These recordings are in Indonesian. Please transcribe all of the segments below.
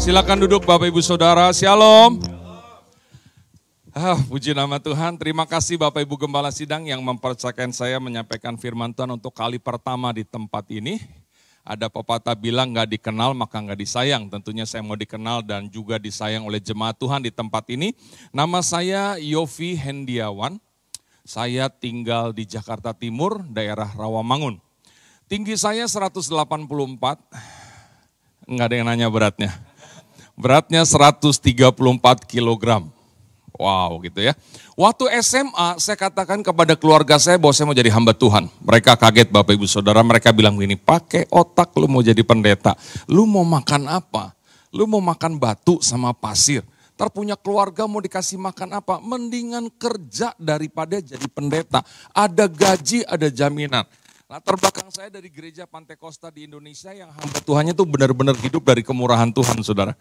Silakan duduk Bapak Ibu Saudara, Shalom. Puji nama Tuhan, terima kasih Bapak Ibu Gembala Sidang yang mempercayakan saya menyampaikan firman Tuhan untuk kali pertama di tempat ini. Ada pepatah bilang gak dikenal maka gak disayang, tentunya saya mau dikenal dan juga disayang oleh jemaat Tuhan di tempat ini. Nama saya Yofi Hendiawan, saya tinggal di Jakarta Timur, daerah Rawamangun. Tinggi saya 184, enggak ada yang nanya beratnya. Beratnya 134 kilogram. Wow gitu ya. Waktu SMA saya katakan kepada keluarga saya bahwa saya mau jadi hamba Tuhan. Mereka kaget Bapak Ibu Saudara, mereka bilang begini, pakai otak lu mau jadi pendeta. Lu mau makan apa? Lu mau makan batu sama pasir. Ntar punya keluarga mau dikasih makan apa? Mendingan kerja daripada jadi pendeta. Ada gaji, ada jaminan. Latar belakang saya dari gereja Pantai Costa di Indonesia yang hamba Tuhannya tuh benar-benar hidup dari kemurahan Tuhan saudara.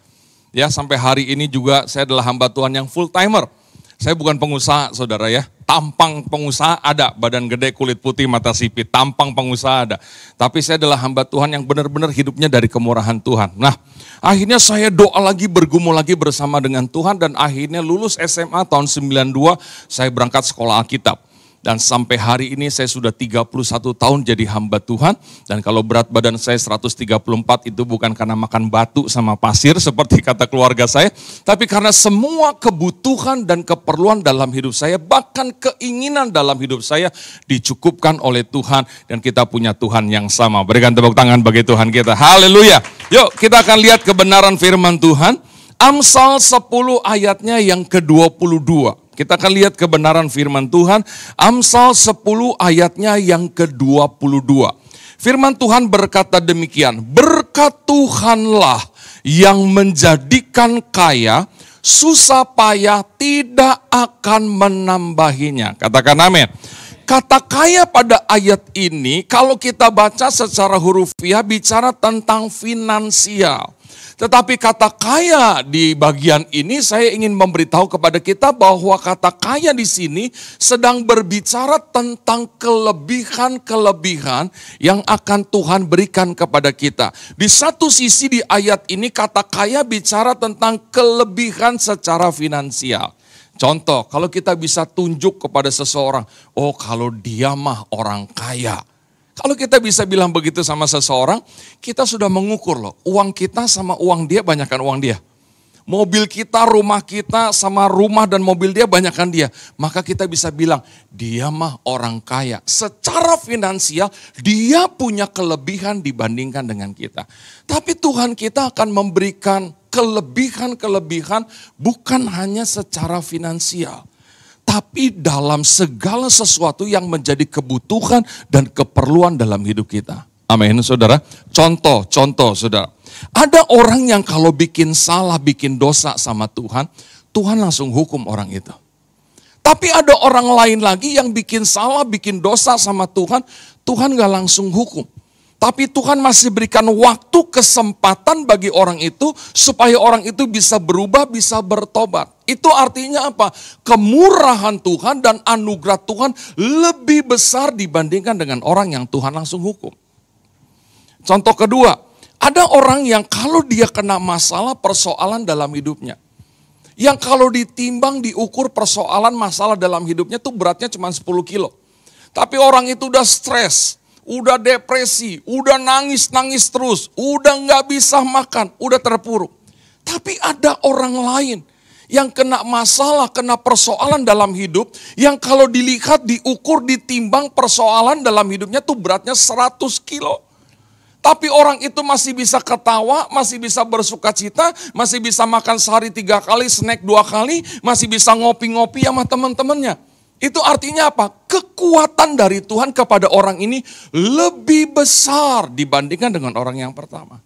Ya sampai hari ini juga saya adalah hamba Tuhan yang full timer. Saya bukan pengusaha saudara ya. Tampang pengusaha ada, badan gede, kulit putih, mata sipit. Tampang pengusaha ada. Tapi saya adalah hamba Tuhan yang benar-benar hidupnya dari kemurahan Tuhan. Nah akhirnya saya doa lagi, bergumul lagi bersama dengan Tuhan. Dan akhirnya lulus SMA tahun 92 saya berangkat sekolah Alkitab. Dan sampai hari ini saya sudah 31 tahun jadi hamba Tuhan. Dan kalau berat badan saya 134 itu bukan karena makan batu sama pasir seperti kata keluarga saya. Tapi karena semua kebutuhan dan keperluan dalam hidup saya, bahkan keinginan dalam hidup saya dicukupkan oleh Tuhan. Dan kita punya Tuhan yang sama. Berikan tepuk tangan bagi Tuhan kita. Haleluya. Yuk kita akan lihat kebenaran firman Tuhan. Amsal 10 ayatnya yang ke-22. Kita akan lihat kebenaran firman Tuhan, Amsal 10 ayatnya yang ke-22. Firman Tuhan berkata demikian, berkat Tuhanlah yang menjadikan kaya, susah payah tidak akan menambahinya. Katakan amin. Kata kaya pada ayat ini, kalau kita baca secara hurufiah bicara tentang finansial. Tetapi kata kaya di bagian ini saya ingin memberitahu kepada kita bahwa kata kaya di sini sedang berbicara tentang kelebihan-kelebihan yang akan Tuhan berikan kepada kita. Di satu sisi di ayat ini kata kaya bicara tentang kelebihan secara finansial. Contoh, kalau kita bisa tunjuk kepada seseorang, oh kalau dia mah orang kaya. Kalau kita bisa bilang begitu sama seseorang, kita sudah mengukur loh, uang kita sama uang dia banyakkan uang dia. Mobil kita, rumah kita sama rumah dan mobil dia banyakkan dia. Maka kita bisa bilang, dia mah orang kaya. Secara finansial, dia punya kelebihan dibandingkan dengan kita. Tapi Tuhan kita akan memberikan kelebihan-kelebihan bukan hanya secara finansial. Tapi dalam segala sesuatu yang menjadi kebutuhan dan keperluan dalam hidup kita. Amin saudara. Contoh saudara. Ada orang yang kalau bikin salah, bikin dosa sama Tuhan, Tuhan langsung hukum orang itu. Tapi ada orang lain lagi yang bikin salah, bikin dosa sama Tuhan, Tuhan gak langsung hukum. Tapi Tuhan masih berikan waktu, kesempatan bagi orang itu supaya orang itu bisa berubah, bisa bertobat. Itu artinya apa? Kemurahan Tuhan dan anugerah Tuhan lebih besar dibandingkan dengan orang yang Tuhan langsung hukum. Contoh kedua, ada orang yang kalau dia kena masalah persoalan dalam hidupnya. Yang kalau ditimbang, diukur persoalan masalah dalam hidupnya tuh beratnya cuma 10 kilo. Tapi orang itu udah stres. Udah depresi, udah nangis-nangis terus, udah gak bisa makan, udah terpuruk. Tapi ada orang lain yang kena masalah, kena persoalan dalam hidup, yang kalau dilihat, diukur, ditimbang persoalan dalam hidupnya tuh beratnya 100 kilo. Tapi orang itu masih bisa ketawa, masih bisa bersuka cita, masih bisa makan sehari 3 kali, snack 2 kali, masih bisa ngopi-ngopi sama teman-temannya. Itu artinya apa? Kekuatan dari Tuhan kepada orang ini lebih besar dibandingkan dengan orang yang pertama.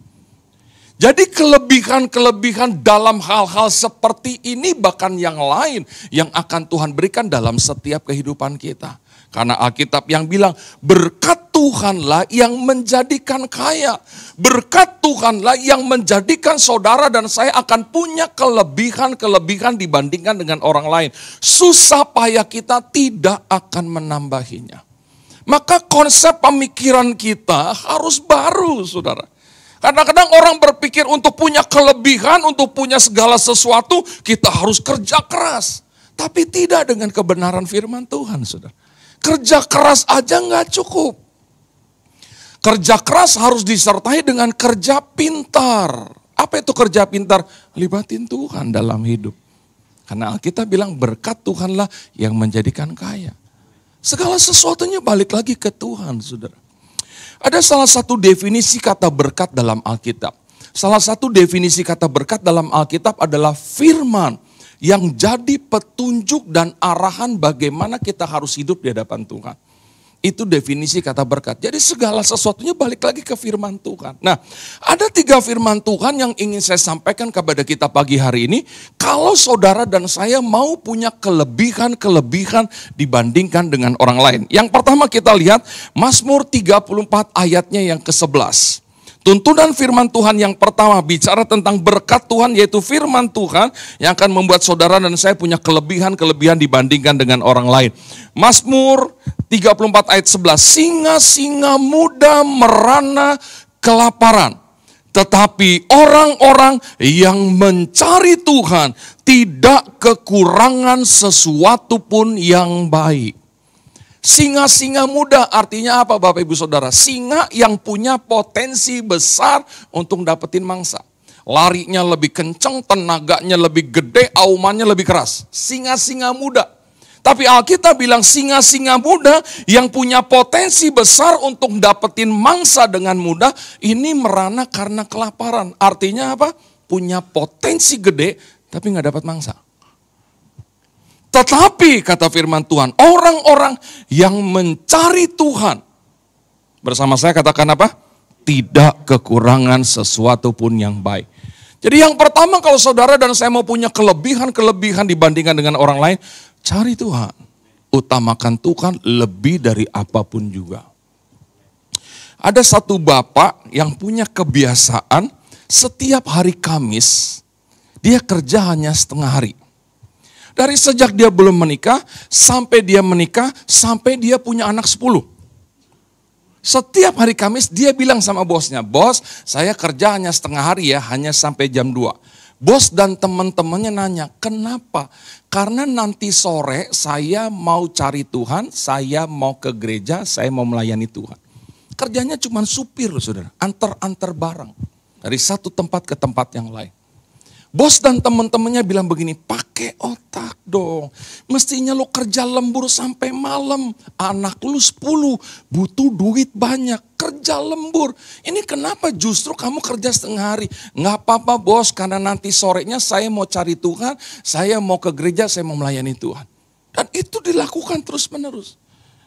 Jadi kelebihan-kelebihan dalam hal-hal seperti ini bahkan yang lain yang akan Tuhan berikan dalam setiap kehidupan kita. Karena Alkitab yang bilang berkat Tuhanlah yang menjadikan kaya. Berkat Tuhanlah yang menjadikan saudara dan saya akan punya kelebihan-kelebihan dibandingkan dengan orang lain. Susah payah kita tidak akan menambahinya. Maka konsep pemikiran kita harus baru saudara. Kadang-kadang orang berpikir untuk punya kelebihan, untuk punya segala sesuatu, kita harus kerja keras. Tapi tidak dengan kebenaran firman Tuhan, saudara. Kerja keras aja nggak cukup. Kerja keras harus disertai dengan kerja pintar. Apa itu kerja pintar? Libatin Tuhan dalam hidup. Karena Alkitab bilang berkat Tuhanlah yang menjadikan kaya. Segala sesuatunya balik lagi ke Tuhan, saudara. Ada salah satu definisi kata berkat dalam Alkitab. Salah satu definisi kata berkat dalam Alkitab adalah firman yang jadi petunjuk dan arahan bagaimana kita harus hidup di hadapan Tuhan. Itu definisi kata berkat. Jadi segala sesuatunya balik lagi ke firman Tuhan. Nah, ada 3 firman Tuhan yang ingin saya sampaikan kepada kita pagi hari ini. Kalau saudara dan saya mau punya kelebihan-kelebihan dibandingkan dengan orang lain. Yang pertama kita lihat Mazmur 34 ayatnya yang ke-11. Tuntunan firman Tuhan yang pertama bicara tentang berkat Tuhan, yaitu firman Tuhan yang akan membuat saudara dan saya punya kelebihan-kelebihan dibandingkan dengan orang lain. Mazmur 34 ayat 11, singa-singa muda merana kelaparan, tetapi orang-orang yang mencari Tuhan tidak kekurangan sesuatu pun yang baik. Singa-singa muda artinya apa Bapak Ibu Saudara? Singa yang punya potensi besar untuk dapetin mangsa. Larinya lebih kencang, tenaganya lebih gede, aumannya lebih keras. Singa-singa muda. Tapi Alkitab bilang singa-singa muda yang punya potensi besar untuk dapetin mangsa dengan mudah, ini merana karena kelaparan. Artinya apa? Punya potensi gede tapi gak dapat mangsa. Tetapi kata firman Tuhan, orang-orang yang mencari Tuhan, bersama saya katakan apa? Tidak kekurangan sesuatu pun yang baik. Jadi yang pertama kalau saudara dan saya mau punya kelebihan-kelebihan dibandingkan dengan orang lain, cari Tuhan. Utamakan Tuhan lebih dari apapun juga. Ada satu bapak yang punya kebiasaan setiap hari Kamis, dia kerja hanya setengah hari. Dari sejak dia belum menikah, sampai dia punya anak 10. Setiap hari Kamis dia bilang sama bosnya, bos saya kerja hanya setengah hari ya, hanya sampai jam 2. Bos dan teman-temannya nanya, kenapa? Karena nanti sore saya mau cari Tuhan, saya mau ke gereja, saya mau melayani Tuhan. Kerjanya cuma supir saudara, antar barang. Dari satu tempat ke tempat yang lain. Bos dan teman-temannya bilang begini, pakai otak dong. Mestinya lo kerja lembur sampai malam. Anak lu 10, butuh duit banyak. Kerja lembur. Ini kenapa justru kamu kerja setengah hari? Nggak apa-apa bos, karena nanti sorenya saya mau cari Tuhan. Saya mau ke gereja, saya mau melayani Tuhan. Dan itu dilakukan terus menerus.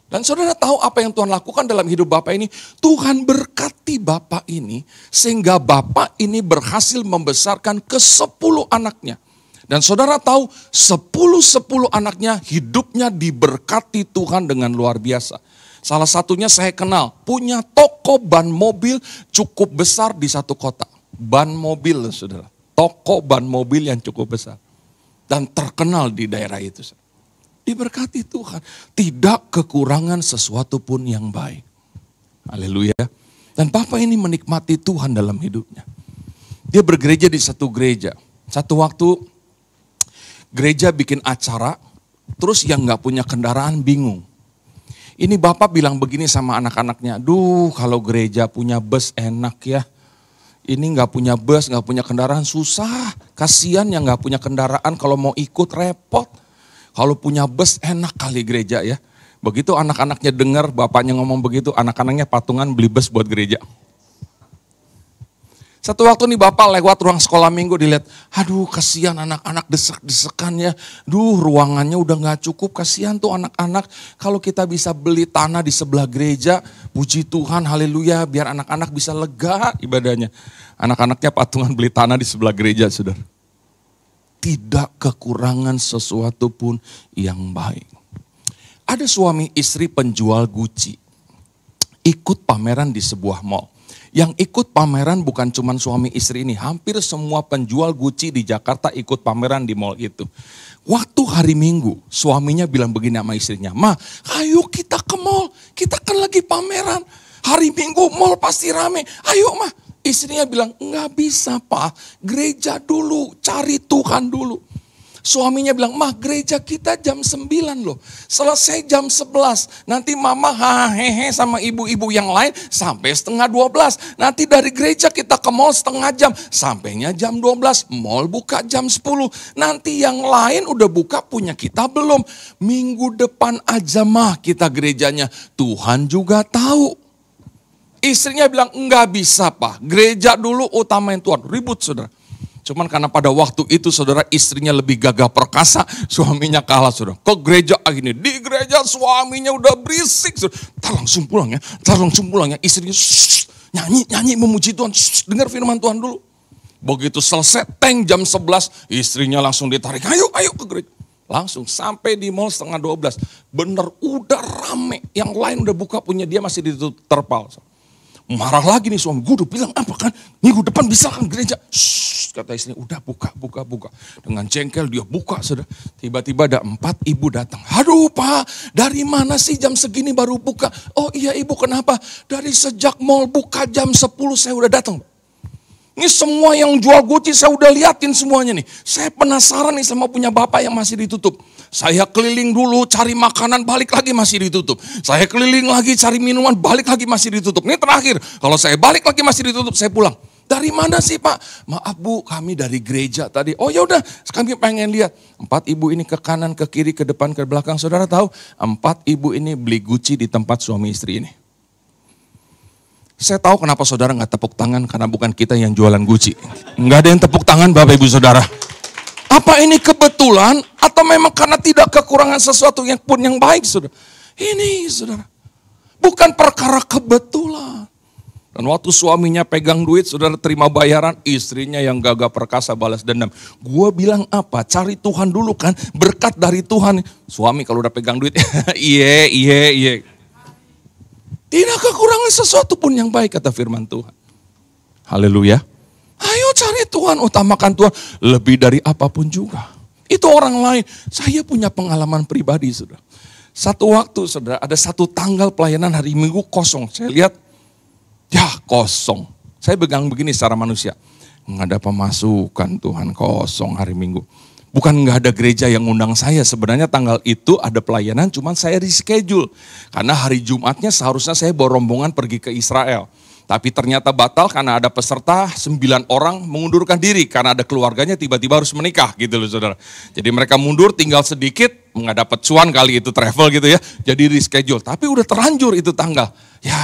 Dan saudara tahu apa yang Tuhan lakukan dalam hidup Bapak ini? Tuhan berkati Bapak ini sehingga Bapak ini berhasil membesarkan ke-10 anaknya. Dan saudara tahu 10 anaknya hidupnya diberkati Tuhan dengan luar biasa. Salah satunya saya kenal, punya toko ban mobil cukup besar di satu kota. Ban mobil saudara, toko ban mobil yang cukup besar. Dan terkenal di daerah itu. Diberkati Tuhan. Tidak kekurangan sesuatu pun yang baik. Haleluya. Dan Bapak ini menikmati Tuhan dalam hidupnya. Dia bergereja di satu gereja. Satu waktu gereja bikin acara, terus yang gak punya kendaraan bingung. Ini Bapak bilang begini sama anak-anaknya, duh kalau gereja punya bus enak ya. Ini gak punya bus, gak punya kendaraan susah. Kasian yang gak punya kendaraan kalau mau ikut repot. Kalau punya bus enak kali gereja ya. Begitu anak-anaknya dengar bapaknya ngomong begitu, anak-anaknya patungan beli bus buat gereja. Satu waktu nih bapak lewat ruang sekolah minggu dilihat, aduh kasihan anak-anak desek-desekan ya. Duh ruangannya udah gak cukup, kasihan tuh anak-anak. Kalau kita bisa beli tanah di sebelah gereja, puji Tuhan haleluya biar anak-anak bisa lega ibadahnya. Anak-anaknya patungan beli tanah di sebelah gereja saudara. Tidak kekurangan sesuatu pun yang baik. Ada suami istri penjual Gucci. Ikut pameran di sebuah mall. Yang ikut pameran bukan cuma suami istri ini. Hampir semua penjual Gucci di Jakarta ikut pameran di mall itu. Waktu hari Minggu suaminya bilang begini sama istrinya. Ma ayo kita ke mall. Kita kan lagi pameran. Hari Minggu mall pasti rame. Ayo ma. Istrinya bilang, nggak bisa Pak, gereja dulu, cari Tuhan dulu. Suaminya bilang, mah gereja kita jam 9 loh, selesai jam 11. Nanti mama hehe sama ibu-ibu yang lain sampai setengah 12. Nanti dari gereja kita ke mall setengah jam, sampainya jam 12. Mall buka jam 10. Nanti yang lain udah buka, punya kita belum. Minggu depan aja mah kita gerejanya, Tuhan juga tahu. Istrinya bilang, enggak bisa Pak, gereja dulu utamain Tuhan. Ribut saudara. Cuman karena pada waktu itu saudara, istrinya lebih gagah perkasa, suaminya kalah saudara. Ke gereja gini, di gereja suaminya udah berisik. Tar langsung pulang ya, Istrinya nyanyi memuji Tuhan, dengar firman Tuhan dulu. Begitu selesai, jam 11, istrinya langsung ditarik, ayo ke gereja. Langsung sampai di mall setengah 12, bener udah rame. Yang lain udah buka, punya dia masih ditutup terpal. Marah lagi nih suami, gue udah bilang apa kan, minggu depan bisa kan gereja. Kata istrinya, udah buka. Dengan jengkel dia buka, saudara. Tiba-tiba ada 4 ibu datang. Aduh Pak, dari mana sih jam segini baru buka? Oh iya ibu, kenapa? Dari sejak mall buka jam 10 saya udah datang. Ini semua yang jual Gucci saya udah liatin semuanya nih. Saya penasaran nih sama punya bapak yang masih ditutup. Saya keliling dulu cari makanan, balik lagi masih ditutup. Saya keliling lagi cari minuman, balik lagi masih ditutup. Ini terakhir, kalau saya balik lagi masih ditutup, saya pulang. Dari mana sih Pak? Maaf Bu, kami dari gereja tadi. Oh ya udah, kami pengen lihat. 4 ibu ini ke kanan, ke kiri, ke depan, ke belakang. Saudara tahu, 4 ibu ini beli Gucci di tempat suami istri ini. Saya tahu kenapa saudara nggak tepuk tangan, karena bukan kita yang jualan Gucci. Nggak ada yang tepuk tangan Bapak Ibu Saudara. Apa ini kebetulan atau memang karena tidak kekurangan sesuatu yang pun yang baik saudara? Ini saudara, bukan perkara kebetulan. Dan waktu suaminya pegang duit, saudara terima bayaran, istrinya yang gagah perkasa balas dendam. Gua bilang apa? Cari Tuhan dulu kan, berkat dari Tuhan. Suami kalau udah pegang duit, iya. Tidak kekurangan sesuatu pun yang baik, kata firman Tuhan. Haleluya. Ayo cari Tuhan, utamakan Tuhan lebih dari apapun juga. Itu orang lain. Saya punya pengalaman pribadi, saudara. Satu waktu, saudara, ada satu tanggal pelayanan hari Minggu kosong. Saya lihat, ya kosong. Saya pegang begini secara manusia. Nggak ada pemasukan Tuhan, kosong hari Minggu. Bukan nggak ada gereja yang ngundang saya, sebenarnya tanggal itu ada pelayanan, cuman saya reschedule. Karena hari Jumatnya seharusnya saya bawa rombongan pergi ke Israel. Tapi ternyata batal karena ada peserta 9 orang mengundurkan diri. Karena ada keluarganya tiba-tiba harus menikah gitu loh saudara. Jadi mereka mundur tinggal sedikit, nggak dapat cuan kali itu travel gitu ya. Jadi reschedule, tapi udah terlanjur itu tanggal. Ya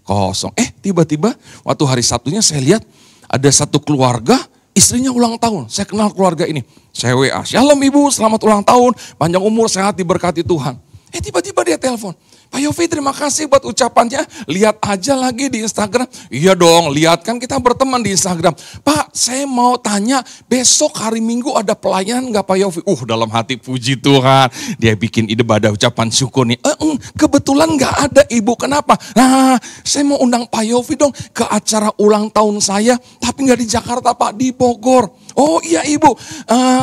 kosong. Tiba-tiba waktu hari Sabtunya saya lihat ada satu keluarga, istrinya ulang tahun. Saya kenal keluarga ini. Saya WA, shalom ibu, selamat ulang tahun, panjang umur, sehat, diberkati Tuhan. Tiba-tiba dia telepon, Pak Yofi terima kasih buat ucapannya, lihat aja lagi di Instagram. Iya dong, lihat kan kita berteman di Instagram. Pak, saya mau tanya, besok hari Minggu ada pelayanan gak Pak Yofi? Dalam hati puji Tuhan, dia bikin ide pada ucapan syukur nih. Kebetulan gak ada ibu, kenapa? Nah, saya mau undang Pak Yofi dong ke acara ulang tahun saya, tapi gak di Jakarta Pak, di Bogor. Oh iya ibu,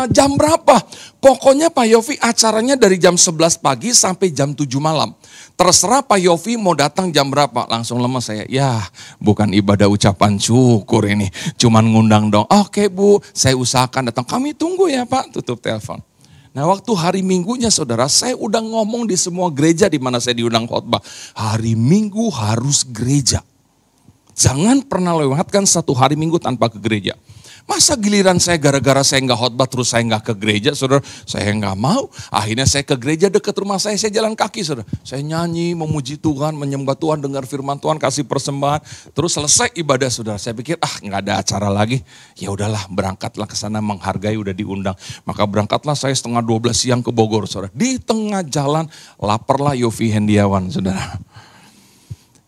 jam berapa? Pokoknya Pak Yofi acaranya dari jam 11 pagi sampai jam 7 malam. Terserah Pak Yofi mau datang jam berapa. Langsung lemes saya, ya bukan ibadah ucapan syukur ini. Cuman ngundang dong. Oke Bu, saya usahakan datang. Kami tunggu ya Pak, tutup telepon. Nah waktu hari Minggunya saudara, saya udah ngomong di semua gereja di mana saya diundang khotbah. Hari Minggu harus gereja. Jangan pernah lewatkan satu hari Minggu tanpa ke gereja. Masa giliran saya gara-gara saya nggak khotbah terus saya nggak ke gereja, saudara? Saya nggak mau. Akhirnya saya ke gereja dekat rumah saya jalan kaki, saudara. Saya nyanyi, memuji Tuhan, menyembah Tuhan, dengar firman Tuhan, kasih persembahan. Terus selesai ibadah, saudara. Saya pikir, nggak ada acara lagi. Ya udahlah, berangkatlah ke sana, menghargai udah diundang. Maka berangkatlah saya setengah 12 siang ke Bogor, saudara. Di tengah jalan, laparlah Yofi Hendiawan, saudara.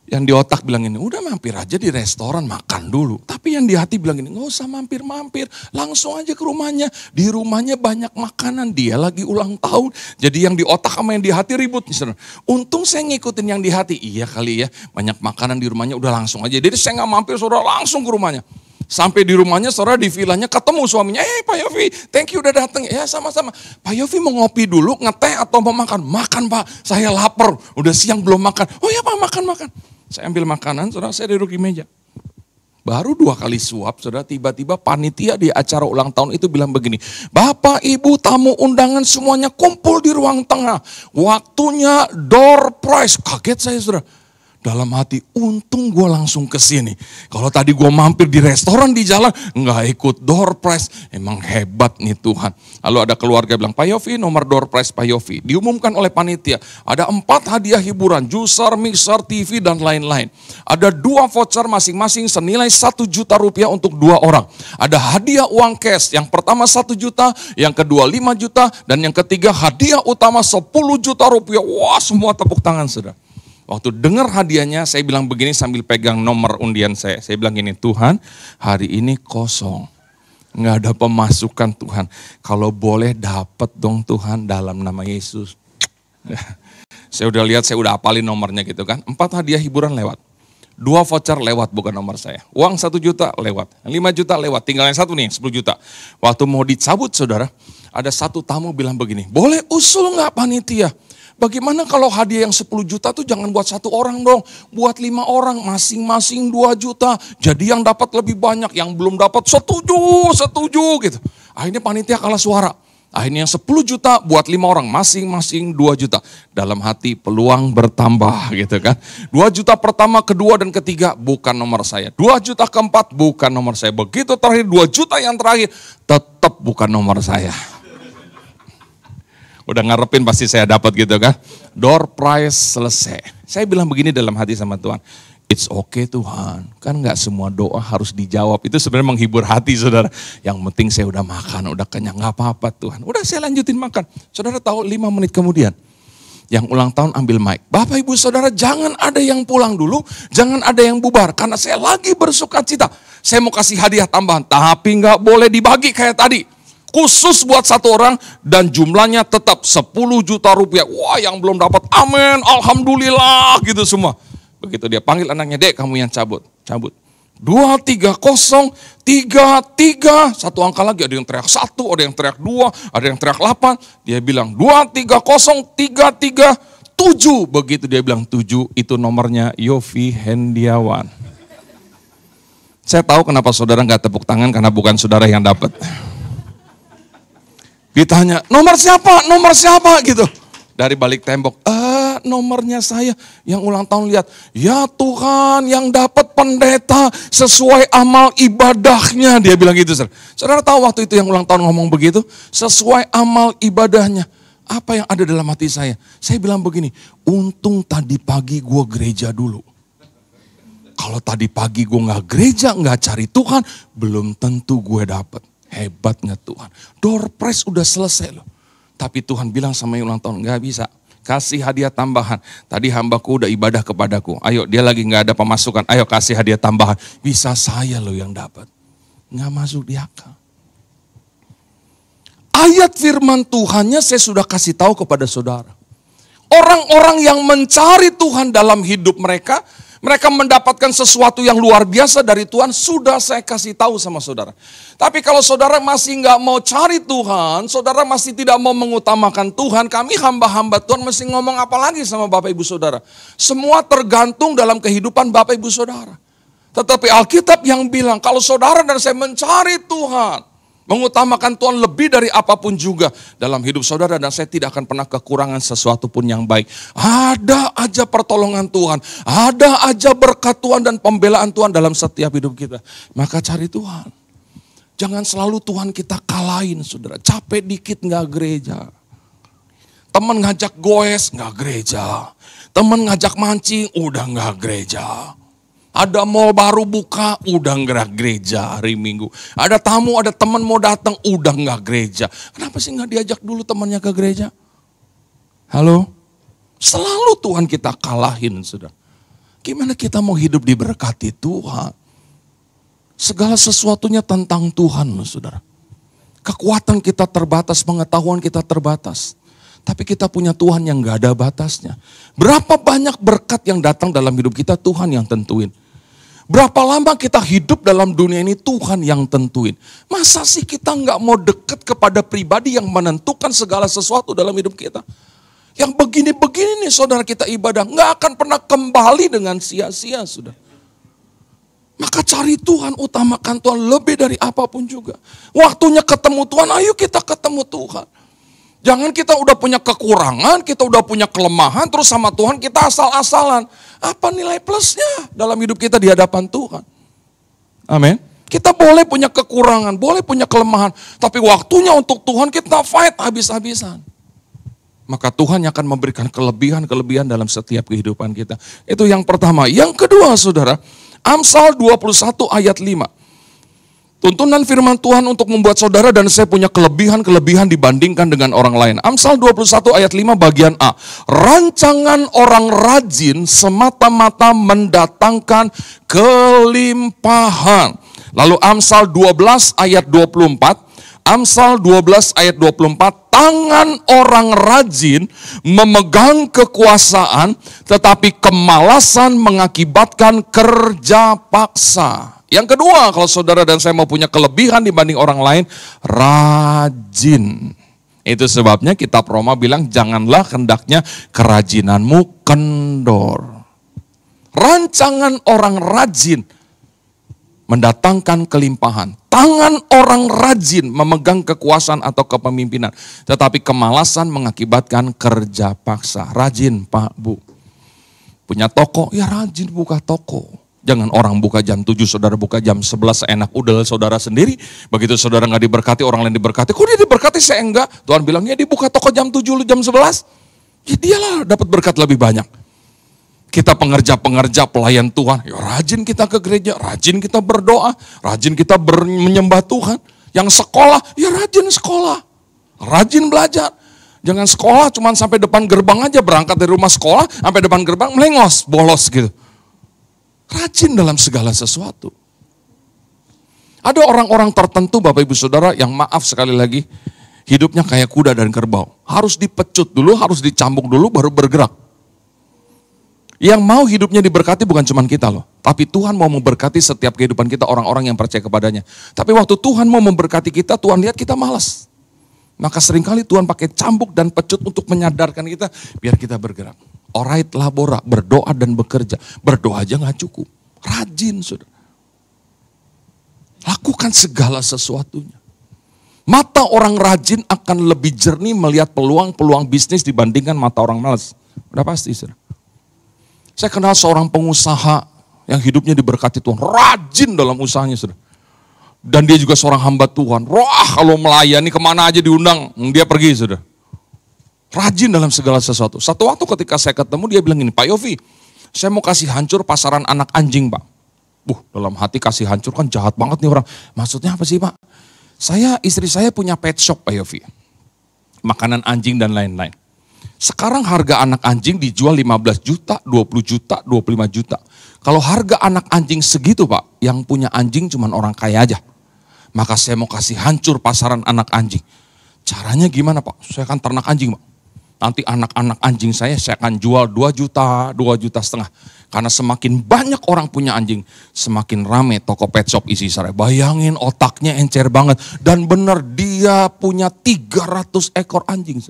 Yang di otak bilang ini, udah mampir aja di restoran makan dulu. Tapi yang di hati bilang ini, nggak usah mampir-mampir, langsung aja ke rumahnya. Di rumahnya banyak makanan, dia lagi ulang tahun. Jadi yang di otak sama yang di hati ribut. Misalnya. Untung saya ngikutin yang di hati, iya kali ya, banyak makanan di rumahnya udah langsung aja. Jadi saya nggak mampir, saudara, langsung ke rumahnya. Sampai di rumahnya, saudara di vilanya ketemu suaminya, Pak Yofi, thank you udah datang. Ya sama-sama, Pak Yofi mau ngopi dulu, ngeteh atau mau makan? Makan Pak, saya lapar, udah siang belum makan. Oh ya Pak, makan. Saya ambil makanan, saudara, saya duduk di meja. Baru 2 kali suap, saudara, tiba-tiba panitia di acara ulang tahun itu bilang begini, Bapak, Ibu, tamu undangan semuanya kumpul di ruang tengah. Waktunya door prize. Kaget saya, saudara. Dalam hati, untung gue langsung ke sini. Kalau tadi gue mampir di restoran di jalan, nggak ikut door prize. Emang hebat nih Tuhan. Lalu ada keluarga bilang, Pak Yofi, nomor door prize Pak Yofi. Diumumkan oleh panitia, ada 4 hadiah hiburan, juicer, mixer, TV, dan lain-lain. Ada 2 voucher masing-masing senilai 1 juta rupiah untuk 2 orang. Ada hadiah uang cash, yang pertama 1 juta, yang kedua 5 juta, dan yang ketiga hadiah utama 10 juta rupiah. Wah, semua tepuk tangan, saudara. Waktu dengar hadiahnya, saya bilang begini sambil pegang nomor undian saya. Saya bilang gini, Tuhan, hari ini kosong. Nggak ada pemasukan Tuhan. Kalau boleh dapat dong Tuhan dalam nama Yesus. Saya udah lihat, saya udah apalin nomornya gitu kan. 4 hadiah hiburan lewat. 2 voucher lewat, bukan nomor saya. Uang 1 juta lewat. 5 juta lewat. Tinggal yang 1 nih, 10 juta. Waktu mau dicabut, saudara, ada 1 tamu bilang begini, boleh usul nggak panitia? Bagaimana kalau hadiah yang 10 juta tuh jangan buat 1 orang dong. Buat 5 orang, masing-masing 2 juta. Jadi yang dapat lebih banyak, yang belum dapat setuju gitu. Akhirnya panitia kalah suara. Akhirnya yang 10 juta buat 5 orang, masing-masing 2 juta. Dalam hati peluang bertambah gitu kan. 2 juta pertama, kedua dan ketiga bukan nomor saya. 2 juta keempat bukan nomor saya. Begitu terakhir 2 juta yang terakhir tetap bukan nomor saya. Udah ngarepin pasti saya dapat gitu kan. Door prize selesai. Saya bilang begini dalam hati sama Tuhan. It's okay Tuhan. Kan gak semua doa harus dijawab. Itu sebenarnya menghibur hati saudara. Yang penting saya udah makan, udah kenyang. Gak apa-apa Tuhan. Udah saya lanjutin makan. Saudara tahu 5 menit kemudian. Yang ulang tahun ambil mic. Bapak ibu saudara jangan ada yang pulang dulu. Jangan ada yang bubar. Karena saya lagi bersuka cita. Saya mau kasih hadiah tambahan. Tapi gak boleh dibagi kayak tadi. Khusus buat 1 orang dan jumlahnya tetap 10 juta rupiah. Wah yang belum dapat amin, alhamdulillah gitu semua. Begitu dia panggil anaknya, Dek kamu yang cabut. 2, 3, 0, 3, 3. 1 angka lagi, ada yang teriak 1, ada yang teriak 2, ada yang teriak 8. Dia bilang 2, 3, 0, 3, 3, 7. Begitu dia bilang 7 itu nomornya Yofi Hendiawan. Saya tahu kenapa saudara gak tepuk tangan karena bukan saudara yang dapat. Ditanya, nomor siapa gitu. Dari balik tembok, nomornya saya yang ulang tahun lihat. Ya Tuhan yang dapat pendeta sesuai amal ibadahnya. Dia bilang gitu. Saudara tahu waktu itu yang ulang tahun ngomong begitu? Sesuai amal ibadahnya. Apa yang ada dalam hati saya? Saya bilang begini, untung tadi pagi gue gereja dulu. Kalau tadi pagi gue gak gereja, gak cari Tuhan, belum tentu gue dapat. Hebatnya Tuhan. Door prize udah selesai loh. Tapi Tuhan bilang sama yang ulang tahun, gak bisa. Kasih hadiah tambahan. Tadi hambaku udah ibadah kepadaku. Ayo dia lagi gak ada pemasukan. Ayo kasih hadiah tambahan. Bisa saya loh yang dapat. Gak masuk di akal. Ayat firman Tuhannya saya sudah kasih tahu kepada saudara. Orang-orang yang mencari Tuhan dalam hidup mereka. Mereka mendapatkan sesuatu yang luar biasa dari Tuhan, sudah saya kasih tahu sama saudara. Tapi kalau saudara masih nggak mau cari Tuhan, saudara masih tidak mau mengutamakan Tuhan, kami hamba-hamba Tuhan mesti ngomong apa lagi sama Bapak Ibu Saudara. Semua tergantung dalam kehidupan Bapak Ibu Saudara. Tetapi Alkitab yang bilang, kalau saudara dan saya mencari Tuhan, mengutamakan Tuhan lebih dari apapun juga dalam hidup saudara dan saya tidak akan pernah kekurangan sesuatu pun yang baik. Ada aja pertolongan Tuhan, ada aja berkat Tuhan dan pembelaan Tuhan dalam setiap hidup kita. Maka cari Tuhan. Jangan selalu Tuhan kita kalahin saudara. Capek dikit gak gereja. Teman ngajak goes gak gereja. Teman ngajak mancing udah gak gereja. Ada mall baru buka, udah nggak gereja hari Minggu. Ada tamu, ada teman mau datang, udah nggak gereja. Kenapa sih nggak diajak dulu temannya ke gereja? Halo? Selalu Tuhan kita kalahin, saudara. Gimana kita mau hidup diberkati Tuhan? Segala sesuatunya tentang Tuhan, saudara. Kekuatan kita terbatas, pengetahuan kita terbatas. Tapi kita punya Tuhan yang gak ada batasnya. Berapa banyak berkat yang datang dalam hidup kita, Tuhan yang tentuin. Berapa lama kita hidup dalam dunia ini, Tuhan yang tentuin. Masa sih kita gak mau dekat kepada pribadi yang menentukan segala sesuatu dalam hidup kita? Yang begini-begini nih saudara kita ibadah, gak akan pernah kembali dengan sia-sia sudah. Maka cari Tuhan, utamakan Tuhan lebih dari apapun juga. Waktunya ketemu Tuhan, ayo kita ketemu Tuhan. Jangan kita udah punya kekurangan, kita udah punya kelemahan, terus sama Tuhan kita asal-asalan. Apa nilai plusnya dalam hidup kita di hadapan Tuhan? Amin. Kita boleh punya kekurangan, boleh punya kelemahan, tapi waktunya untuk Tuhan kita fight habis-habisan. Maka Tuhan yang akan memberikan kelebihan-kelebihan dalam setiap kehidupan kita. Itu yang pertama. Yang kedua saudara, Amsal 21 ayat 5. Tuntunan firman Tuhan untuk membuat saudara dan saya punya kelebihan-kelebihan dibandingkan dengan orang lain. Amsal 21 ayat 5 bagian A. Rancangan orang rajin semata-mata mendatangkan kelimpahan. Lalu Amsal 12 ayat 24. Amsal 12 ayat 24, tangan orang rajin memegang kekuasaan, tetapi kemalasan mengakibatkan kerja paksa. Yang kedua, kalau saudara dan saya mau punya kelebihan dibanding orang lain, rajin. Itu sebabnya kitab Roma bilang, janganlah hendaknya kerajinanmu kendor. Rancangan orang rajin mendatangkan kelimpahan. Tangan orang rajin memegang kekuasaan atau kepemimpinan. Tetapi kemalasan mengakibatkan kerja paksa. Rajin Pak, Bu. Punya toko, ya rajin buka toko. Jangan orang buka jam 7, saudara buka jam 11, enak udel saudara sendiri. Begitu saudara gak diberkati, orang lain diberkati. Kok dia diberkati, saya enggak? Tuhan bilang, ya dibuka toko jam 7, lu jam 11. Ya dialah dapat berkat lebih banyak. Kita pengerja-pengerja pelayan Tuhan, ya rajin kita ke gereja, rajin kita berdoa, rajin kita menyembah Tuhan. Yang sekolah, ya rajin sekolah, rajin belajar. Jangan sekolah cuma sampai depan gerbang aja, berangkat dari rumah sekolah, sampai depan gerbang melengos, bolos gitu. Rajin dalam segala sesuatu. Ada orang-orang tertentu Bapak Ibu Saudara yang maaf sekali lagi, hidupnya kayak kuda dan kerbau. Harus dipecut dulu, harus dicambuk dulu, baru bergerak. Yang mau hidupnya diberkati bukan cuma kita loh. Tapi Tuhan mau memberkati setiap kehidupan kita, orang-orang yang percaya kepadanya. Tapi waktu Tuhan mau memberkati kita, Tuhan lihat kita malas. Maka seringkali Tuhan pakai cambuk dan pecut untuk menyadarkan kita, biar kita bergerak. Alright, labora, berdoa dan bekerja. Berdoa aja gak cukup. Rajin saudara. Lakukan segala sesuatunya. Mata orang rajin akan lebih jernih melihat peluang-peluang bisnis dibandingkan mata orang malas. Udah pasti saudara. Saya kenal seorang pengusaha yang hidupnya diberkati Tuhan, rajin dalam usahanya saudara. Dan dia juga seorang hamba Tuhan. Wah, kalau melayani kemana aja diundang, dia pergi saudara. Rajin dalam segala sesuatu. Satu waktu ketika saya ketemu dia bilang gini, Pak Yofi, saya mau kasih hancur pasaran anak anjing Pak. Dalam hati kasih hancur kan jahat banget nih orang. Maksudnya apa sih Pak? Istri saya punya pet shop Pak Yofi. Makanan anjing dan lain-lain. Sekarang harga anak anjing dijual 15 juta, 20 juta, 25 juta. Kalau harga anak anjing segitu Pak, yang punya anjing cuma orang kaya aja. Maka saya mau kasih hancur pasaran anak anjing. Caranya gimana Pak? Saya kan ternak anjing Pak. Nanti anak-anak anjing saya akan jual 2 juta, 2 juta setengah. Karena semakin banyak orang punya anjing, semakin rame toko pet shop isi saya. Bayangin otaknya encer banget. Dan benar dia punya 300 ekor anjing.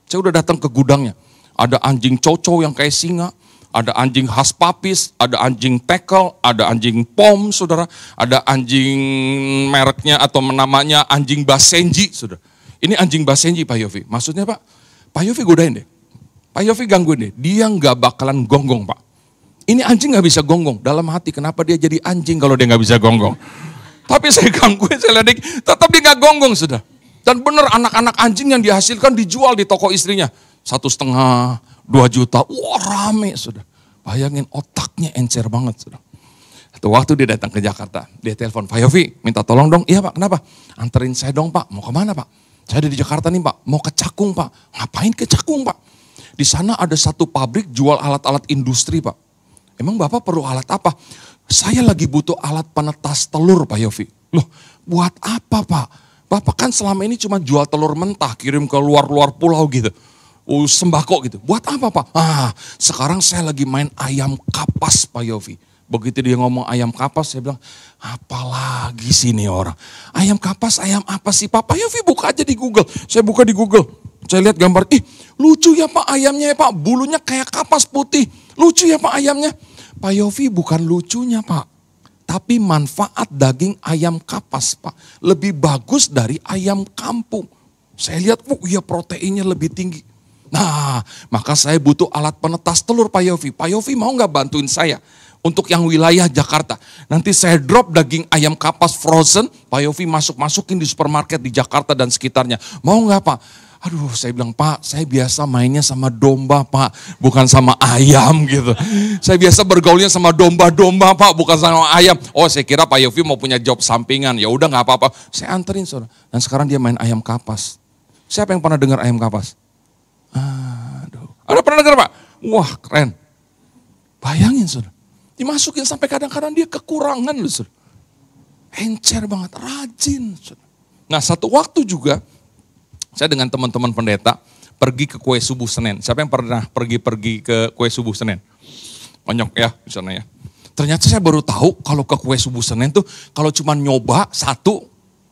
Saya udah datang ke gudangnya. Ada anjing coco yang kayak singa, ada anjing khas papis, ada anjing tackle, ada anjing pom, saudara. Ada anjing mereknya atau namanya anjing basenji, saudara. Ini anjing basenji Pak Yofi. Maksudnya Pak Yofi godain deh. Pak Yofi gangguin deh. Dia nggak bakalan gonggong Pak. Ini anjing nggak bisa gonggong. Dalam hati kenapa dia jadi anjing kalau dia nggak bisa gonggong. Tapi saya gangguin, saya lihat tetap dia nggak gonggong saudara. Dan benar anak-anak anjing yang dihasilkan dijual di toko istrinya. 1,5, 2 juta. Wah rame sudah. Bayangin otaknya encer banget sudah. Satu waktu dia datang ke Jakarta. Dia telepon, Pak Yofi minta tolong dong. Iya Pak, kenapa? Anterin saya dong Pak. Mau kemana Pak? Saya ada di Jakarta nih Pak. Mau ke Cakung Pak. Ngapain ke Cakung Pak? Di sana ada satu pabrik jual alat-alat industri Pak. Emang Bapak perlu alat apa? Saya lagi butuh alat penetas telur Pak Yofi. Loh buat apa Pak? Bapak kan selama ini cuma jual telur mentah, kirim ke luar-luar pulau gitu. Sembako gitu. Buat apa Pak? Sekarang saya lagi main ayam kapas Pak Yofi. Begitu dia ngomong ayam kapas, saya bilang, apalagi sih nih orang. Ayam kapas, ayam apa sih Pak? Pak Yofi buka aja di Google. Saya buka di Google. Saya lihat gambar, lucu ya Pak ayamnya ya Pak. Bulunya kayak kapas putih. Lucu ya Pak ayamnya. Pak Yofi bukan lucunya Pak. Tapi manfaat daging ayam kapas Pak, lebih bagus dari ayam kampung. Saya lihat, iya proteinnya lebih tinggi. Nah, maka saya butuh alat penetas telur Pak Yofi. Pak Yofi mau nggak bantuin saya untuk yang wilayah Jakarta? Nanti saya drop daging ayam kapas frozen, Pak Yofi masukin di supermarket di Jakarta dan sekitarnya. Mau nggak Pak? Aduh, saya bilang, Pak, saya biasa mainnya sama domba, Pak, bukan sama ayam gitu. Saya biasa bergaulnya sama domba-domba, Pak, bukan sama ayam. Oh, saya kira Pak Yofi mau punya job sampingan. Ya udah nggak apa-apa. Saya anterin, saudara. Dan sekarang dia main ayam kapas. Siapa yang pernah dengar ayam kapas? Aduh, ada pernah dengar, Pak? Wah, keren. Bayangin, saudara. Dimasukin sampai kadang-kadang dia kekurangan, loh, saudara. Encer banget, rajin, saudara. Nah, satu waktu juga saya dengan teman-teman pendeta pergi ke kue subuh Senin. Siapa yang pernah pergi ke kue subuh Senin? Banyak ya di sana ya. Ternyata saya baru tahu kalau ke kue subuh Senin tuh kalau cuma nyoba satu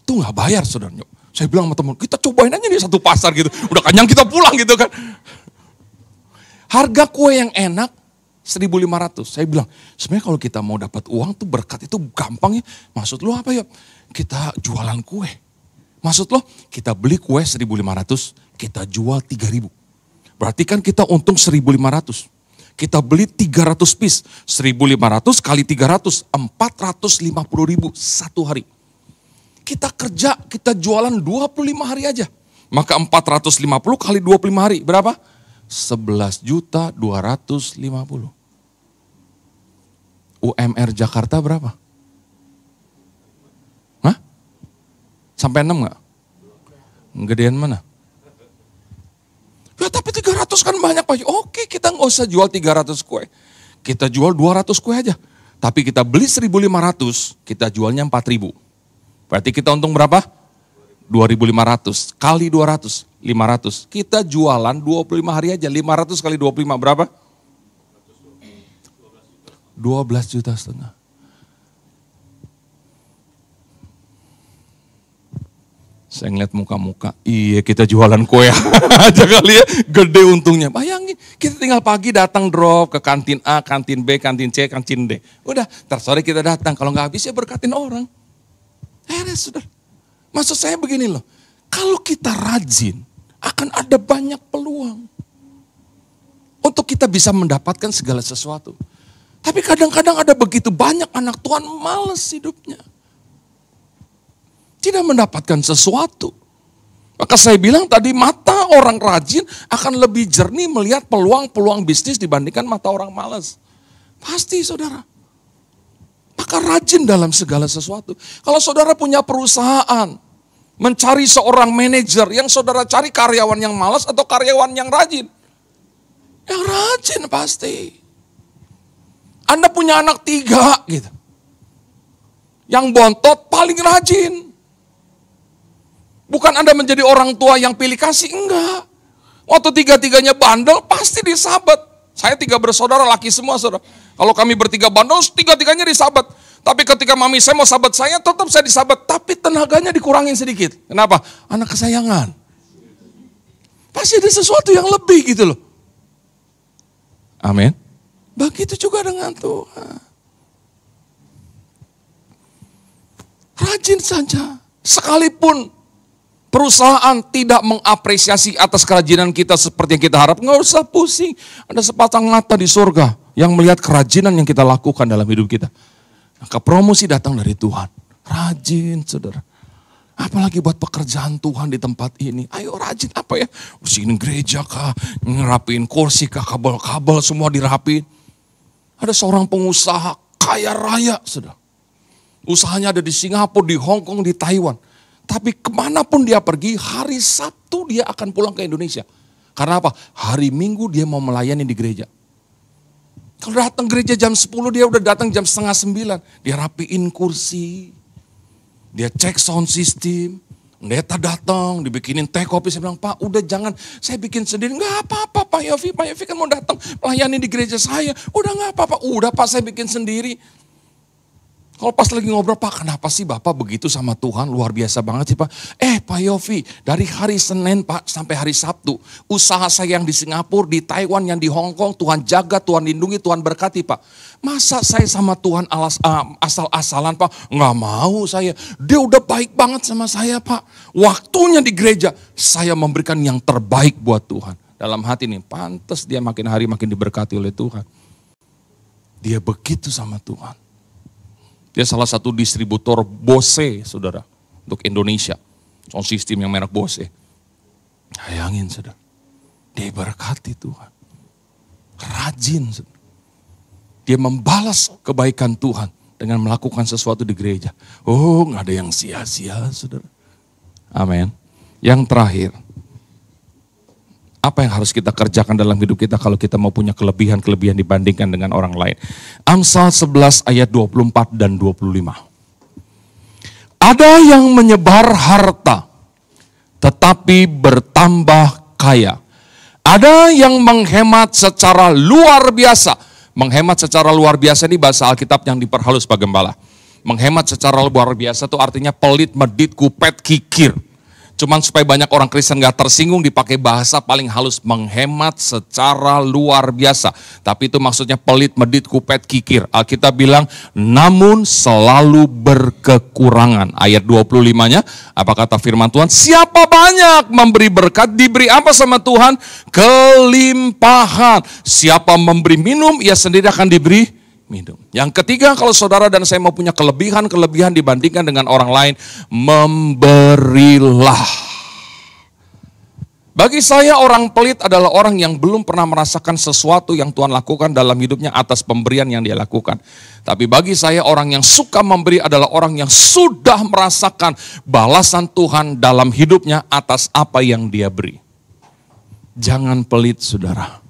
tuh nggak bayar, saudara. Saya bilang sama teman, kita cobain aja di satu pasar gitu. Udah kenyang kita pulang gitu kan. Harga kue yang enak 1.500. Saya bilang, sebenarnya kalau kita mau dapat uang tuh berkat itu gampang ya. Maksud lu apa ya? Kita jualan kue. Maksud lo, kita beli kue 1.500, kita jual 3.000. Berarti kan kita untung 1.500. Kita beli 300 piece, 1.500 kali 300, 450.000 satu hari. Kita kerja, kita jualan 25 hari aja. Maka 450 kali 25 hari, berapa? 11.250. UMR Jakarta berapa? Sampai 6 gak? Gedean mana? Ya tapi 300 kan banyak Pak. Oke, kita gak usah jual 300 kue. Kita jual 200 kue aja. Tapi kita beli 1.500, kita jualnya 4.000. Berarti kita untung berapa? 2.500 kali 200, 500. Kita jualan 25 hari aja, 500 kali 25 berapa? 12,5 juta. Saya ngeliat muka-muka, iya kita jualan kue aja kali ya, gede untungnya. Bayangin, kita tinggal pagi datang drop ke kantin A, kantin B, kantin C, kantin D. Udah, sore kita datang, kalau nggak habis ya berkatin orang. Sudah. Maksud saya begini loh, kalau kita rajin, akan ada banyak peluang. Untuk kita bisa mendapatkan segala sesuatu. Tapi kadang-kadang ada begitu banyak anak Tuhan males hidupnya. Tidak mendapatkan sesuatu. Maka saya bilang tadi mata orang rajin akan lebih jernih melihat peluang-peluang bisnis dibandingkan mata orang malas. Pasti saudara. Maka rajin dalam segala sesuatu. Kalau saudara punya perusahaan, mencari seorang manajer, yang saudara cari karyawan yang malas atau karyawan yang rajin? Yang rajin pasti. Anda punya anak 3 gitu. Yang bontot paling rajin. Bukan Anda menjadi orang tua yang pilih kasih, enggak. Waktu 3-3-nya bandel, pasti disabat. Saya 3 bersaudara, laki semua saudara. Kalau kami bertiga bandel, 3-3-nya disabat. Tapi ketika mami saya mau sabat saya, tetap saya disabat. Tapi tenaganya dikurangin sedikit. Kenapa? Anak kesayangan. Pasti ada sesuatu yang lebih gitu loh. Amin. Begitu juga dengan Tuhan. Rajin saja. Sekalipun perusahaan tidak mengapresiasi atas kerajinan kita seperti yang kita harap, nggak usah pusing. Ada sepasang mata di surga yang melihat kerajinan yang kita lakukan dalam hidup kita. Maka promosi datang dari Tuhan. Rajin, saudara. Apalagi buat pekerjaan Tuhan di tempat ini. Ayo rajin apa ya? Bersihin gereja kah? Ngerapiin kursi kah? Kabel-kabel semua dirapiin. Ada seorang pengusaha kaya raya, saudara. Usahanya ada di Singapura, di Hong Kong, di Taiwan. Tapi kemanapun dia pergi, hari Sabtu dia akan pulang ke Indonesia. Karena apa? Hari Minggu dia mau melayani di gereja. Kalau datang gereja jam 10, dia udah datang jam 8:30. Dia rapiin kursi. Dia cek sound system. Pendeta datang, dibikinin teh kopi. Saya bilang, Pak udah jangan, saya bikin sendiri. Enggak apa-apa Pak Yofi kan mau datang melayani di gereja saya. Udah enggak apa-apa, udah Pak saya bikin sendiri. Kalau pas lagi ngobrol, Pak kenapa sih Bapak begitu sama Tuhan? Luar biasa banget sih Pak. Pak Yofi, dari hari Senin Pak sampai hari Sabtu. Usaha saya yang di Singapura, di Taiwan, yang di Hong Kong. Tuhan jaga, Tuhan lindungi, Tuhan berkati Pak. Masa saya sama Tuhan asal-asalan Pak? Nggak mau saya. Dia udah baik banget sama saya Pak. Waktunya di gereja, saya memberikan yang terbaik buat Tuhan. Dalam hati nih, pantas dia makin hari makin diberkati oleh Tuhan. Dia begitu sama Tuhan. Dia salah satu distributor Bose, saudara, untuk Indonesia. Sound system yang merek Bose. Bayangin, saudara. Dia berkati Tuhan. Rajin, saudara. Dia membalas kebaikan Tuhan dengan melakukan sesuatu di gereja. Oh, nggak ada yang sia-sia, saudara. Amin. Yang terakhir, apa yang harus kita kerjakan dalam hidup kita kalau kita mau punya kelebihan-kelebihan dibandingkan dengan orang lain. Amsal 11 ayat 24 dan 25. Ada yang menyebar harta, tetapi bertambah kaya. Ada yang menghemat secara luar biasa. Menghemat secara luar biasa ini bahasa Alkitab yang diperhalus Pak Gembala. Menghemat secara luar biasa itu artinya pelit, medit, kupet, kikir. Cuman supaya banyak orang Kristen gak tersinggung dipakai bahasa paling halus. Menghemat secara luar biasa. Tapi itu maksudnya pelit, medit, kupet, kikir. Alkitab bilang namun selalu berkekurangan. Ayat 25-nya apa kata firman Tuhan? Siapa banyak memberi berkat diberi apa sama Tuhan? Kelimpahan. Siapa memberi minum ia sendiri akan diberi minum. Yang ketiga, kalau saudara dan saya mau punya kelebihan-kelebihan dibandingkan dengan orang lain, memberilah. Bagi saya orang pelit adalah orang yang belum pernah merasakan sesuatu yang Tuhan lakukan dalam hidupnya atas pemberian yang dia lakukan. Tapi bagi saya orang yang suka memberi adalah orang yang sudah merasakan balasan Tuhan dalam hidupnya atas apa yang dia beri. Jangan pelit saudara.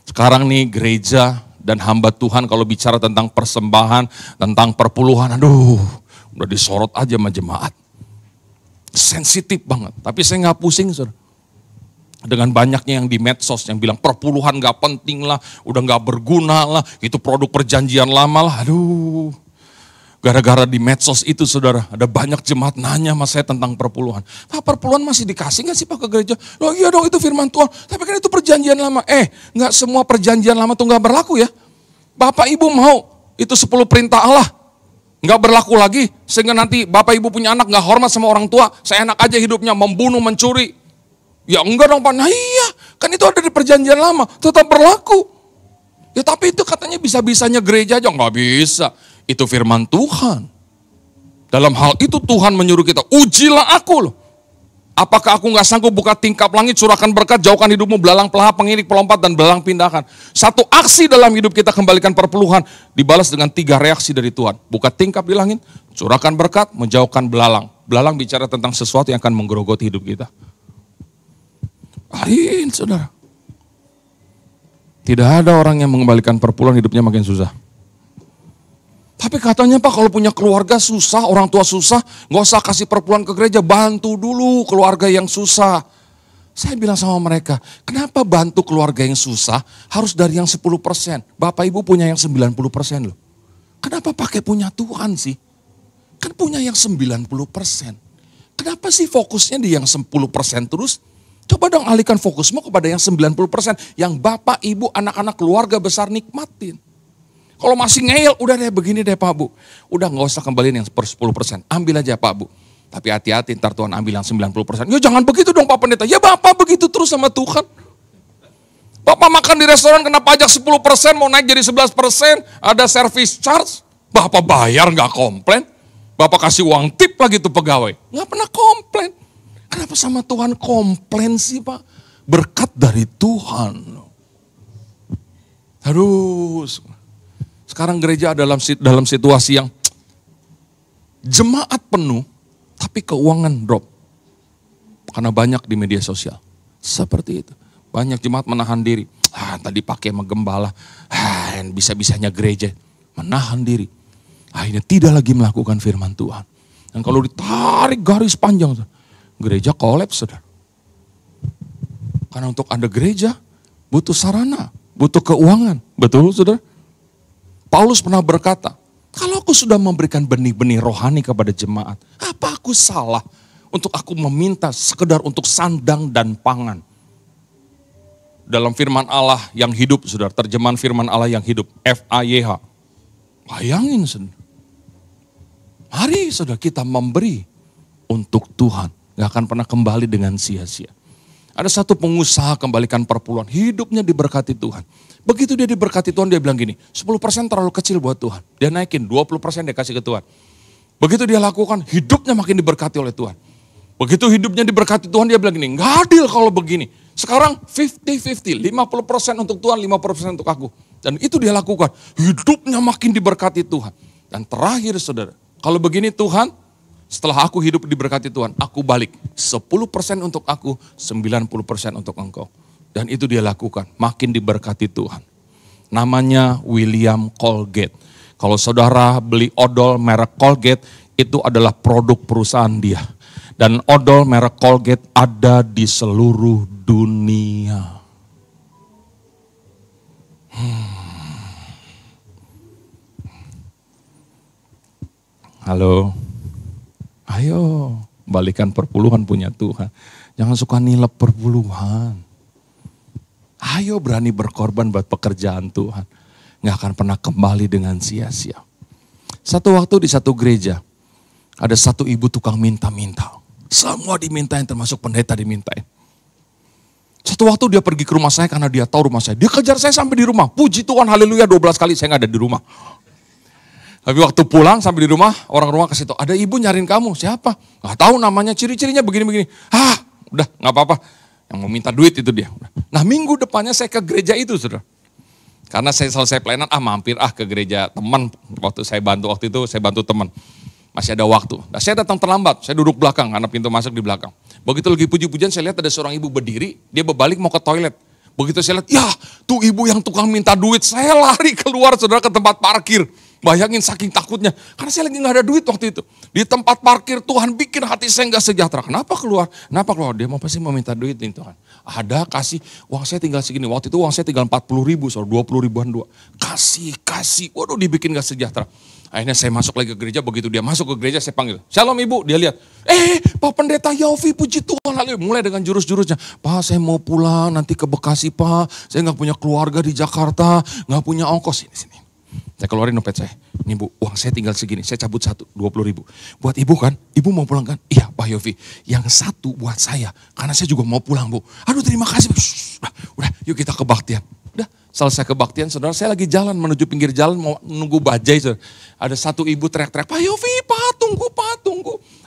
Sekarang nih gereja dan hamba Tuhan kalau bicara tentang persembahan, tentang perpuluhan, aduh udah disorot aja sama jemaat. Sensitif banget, tapi saya gak pusing saudara. Dengan banyaknya yang di medsos yang bilang perpuluhan gak penting lah, udah gak berguna lah, itu produk perjanjian lama lah, aduh. Gara-gara di medsos itu saudara, ada banyak jemaat nanya sama saya tentang perpuluhan. Pak perpuluhan masih dikasih gak sih Pak ke gereja? Loh iya dong itu firman Tuhan, tapi kan itu perjanjian lama. Gak semua perjanjian lama tuh gak berlaku ya. Bapak ibu mau itu 10 perintah Allah gak berlaku lagi. Sehingga nanti bapak ibu punya anak gak hormat sama orang tua. Seenak aja hidupnya membunuh, mencuri. Ya enggak dong Pak, nah iya kan itu ada di perjanjian lama, tetap berlaku. Ya tapi itu katanya bisa-bisanya gereja aja, gak bisa. Itu firman Tuhan. Dalam hal itu Tuhan menyuruh kita, ujilah aku loh. Apakah aku gak sanggup buka tingkap langit, curahkan berkat, jauhkan hidupmu, belalang pelahap, pengirik, pelompat, dan belalang pindahkan. Satu aksi dalam hidup kita kembalikan perpuluhan, dibalas dengan 3 reaksi dari Tuhan. Buka tingkap di langit, curahkan berkat, menjauhkan belalang. Belalang bicara tentang sesuatu yang akan menggerogoti hidup kita. Lain saudara. Tidak ada orang yang mengembalikan perpuluhan hidupnya makin susah. Tapi katanya Pak kalau punya keluarga susah, orang tua susah, gak usah kasih perpuluhan ke gereja, bantu dulu keluarga yang susah. Saya bilang sama mereka, kenapa bantu keluarga yang susah harus dari yang 10%? Bapak ibu punya yang 90% loh. Kenapa pakai punya Tuhan sih? Kan punya yang 90%. Kenapa sih fokusnya di yang 10% terus? Coba dong alihkan fokusmu kepada yang 90%. Yang bapak, ibu, anak-anak keluarga besar nikmatin. Kalau masih ngeyel, udah deh begini deh Pak Bu. Udah gak usah kembaliin yang 10%. Ambil aja Pak Bu. Tapi hati-hati ntar Tuhan ambil yang 90%. Ya jangan begitu dong Pak Pendeta. Ya Bapak begitu terus sama Tuhan. Bapak makan di restoran kena pajak 10%, mau naik jadi 11%. Ada service charge. Bapak bayar gak komplain. Bapak kasih uang tip lagi tuh pegawai. Gak pernah komplain. Kenapa sama Tuhan komplain sih Pak? Berkat dari Tuhan. Terus. Sekarang gereja dalam situasi yang jemaat penuh, tapi keuangan drop. Karena banyak di media sosial. Seperti itu. Banyak jemaat menahan diri. Tadi pakai sama gembala. Bisa-bisanya gereja. Menahan diri. Akhirnya tidak lagi melakukan firman Tuhan. Dan kalau ditarik garis panjang, gereja kolaps saudara. Karena untuk ada gereja, butuh sarana, butuh keuangan. Betul saudara? Paulus pernah berkata, Kalau aku sudah memberikan benih-benih rohani kepada jemaat, apa aku salah untuk aku meminta sekedar untuk sandang dan pangan? Dalam firman Allah yang hidup, saudara, terjemahan firman Allah yang hidup, FAYH. Bayangin, saudara. Mari saudara kita memberi untuk Tuhan. Gak akan pernah kembali dengan sia-sia. Ada satu pengusaha kembalikan perpuluhan, hidupnya diberkati Tuhan. Begitu dia diberkati Tuhan, dia bilang gini, 10% terlalu kecil buat Tuhan. Dia naikin, 20% dia kasih ke Tuhan. Begitu dia lakukan, hidupnya makin diberkati oleh Tuhan. Begitu hidupnya diberkati Tuhan, dia bilang gini, gak adil kalau begini. Sekarang 50-50, 50% untuk Tuhan, 50% untuk aku. Dan itu dia lakukan, hidupnya makin diberkati Tuhan. Dan terakhir saudara, kalau begini Tuhan, setelah aku hidup diberkati Tuhan, aku balik 10% untuk aku, 90% untuk engkau. Dan itu dia lakukan, makin diberkati Tuhan. Namanya William Colgate. Kalau saudara beli odol merek Colgate, itu adalah produk perusahaan dia. Dan odol merek Colgate ada di seluruh dunia. Halo, ayo balikan perpuluhan punya Tuhan. Jangan suka nilep perpuluhan. Ayo berani berkorban buat pekerjaan Tuhan. Gak akan pernah kembali dengan sia-sia. Satu waktu di satu gereja, ada satu ibu tukang minta-minta. Semua dimintain, termasuk pendeta dimintain. Satu waktu dia pergi ke rumah saya karena dia tahu rumah saya. Dia kejar saya sampai di rumah. Puji Tuhan, haleluya, 12 kali saya gak ada di rumah. Tapi waktu pulang sampai di rumah, orang rumah kasih tahu, ada ibu nyariin kamu, siapa? Gak tahu namanya, ciri-cirinya begini-begini. Udah gak apa-apa. Yang mau minta duit itu dia. Nah minggu depannya saya ke gereja itu, saudara. Karena saya selesai pelayanan, mampir ke gereja teman. Waktu itu saya bantu teman. Masih ada waktu. Nah, saya datang terlambat, saya duduk belakang karena pintu masuk di belakang. Begitu lagi puji-pujian saya lihat ada seorang ibu berdiri, dia berbalik mau ke toilet. Begitu saya lihat, ya tuh ibu yang tukang minta duit, saya lari keluar saudara ke tempat parkir. Bayangin saking takutnya, karena saya lagi gak ada duit waktu itu. Di tempat parkir Tuhan bikin hati saya gak sejahtera. Kenapa keluar? Dia pasti mau minta duit nih Tuhan. Ada kasih, uang saya tinggal segini. Waktu itu uang saya tinggal 40 ribu, 20 ribuan dua. Kasih, waduh dibikin gak sejahtera. Akhirnya saya masuk lagi ke gereja, begitu dia masuk ke gereja saya panggil. Shalom ibu, dia lihat. Pak Pendeta Yofi, puji Tuhan. Lalu mulai dengan jurus-jurusnya. Pak saya mau pulang nanti ke Bekasi Pak. Saya gak punya keluarga di Jakarta, gak punya ongkos. Sini. Saya keluarin dompet saya. Ini bu, uang saya tinggal segini. Saya cabut 20 ribu. Buat ibu kan? Ibu mau pulang kan? Iya Pak Yofi. Yang satu buat saya. Karena saya juga mau pulang bu. Aduh terima kasih. Udah yuk kita kebaktian. Udah selesai kebaktian saudara. Saya lagi jalan menuju pinggir jalan mau nunggu bajai saudara. Ada satu ibu teriak-teriak. Pak Yofi, Pak tunggu.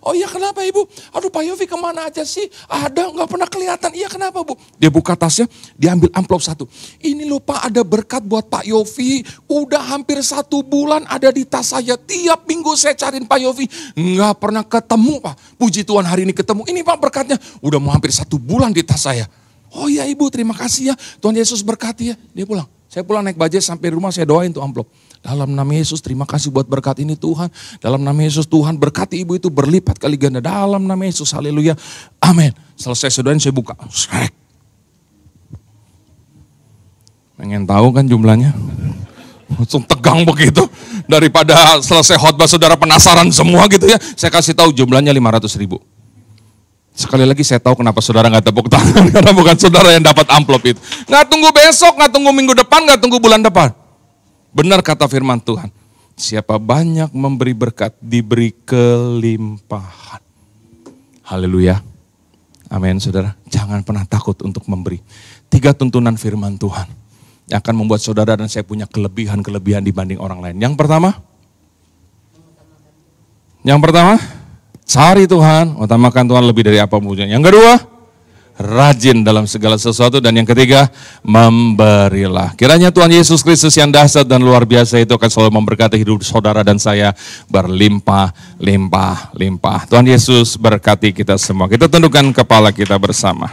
Oh iya kenapa ibu? Aduh Pak Yofi kemana aja sih? Ada gak pernah kelihatan. Iya kenapa bu? Dia buka tasnya, dia ambil amplop satu. Ini loh Pak ada berkat buat Pak Yofi. Udah hampir 1 bulan ada di tas saya. Tiap minggu saya cariin Pak Yofi. Gak pernah ketemu Pak. Puji Tuhan hari ini ketemu. Ini Pak berkatnya. Udah mau hampir 1 bulan di tas saya. Oh iya ibu terima kasih ya. Tuhan Yesus berkati ya. Dia pulang. Saya pulang naik bajai sampai rumah saya doain tuh amplop. Dalam nama Yesus terima kasih buat berkat ini Tuhan. Dalam nama Yesus Tuhan berkati ibu itu berlipat kali ganda. Dalam nama Yesus haleluya. Amin. Selesai saudara saya buka. Pengen tahu kan jumlahnya? Langsung tegang begitu. Daripada selesai khotbah saudara penasaran semua gitu ya. Saya kasih tahu jumlahnya 500 ribu. Sekali lagi saya tahu kenapa saudara gak tepuk tangan. Karena bukan saudara yang dapat amplop itu. Gak tunggu besok, gak tunggu minggu depan, gak tunggu bulan depan. Benar kata firman Tuhan. Siapa banyak memberi berkat, diberi kelimpahan. Haleluya. Amin saudara. Jangan pernah takut untuk memberi. 3 tuntunan firman Tuhan. Yang akan membuat saudara dan saya punya kelebihan-kelebihan dibanding orang lain. Yang pertama. Cari Tuhan, utamakan Tuhan lebih dari apapun. Yang kedua, rajin dalam segala sesuatu. Dan yang ketiga, memberilah. Kiranya Tuhan Yesus Kristus yang dahsyat dan luar biasa itu akan selalu memberkati hidup saudara dan saya berlimpah. Tuhan Yesus berkati kita semua. Kita tundukkan kepala kita bersama.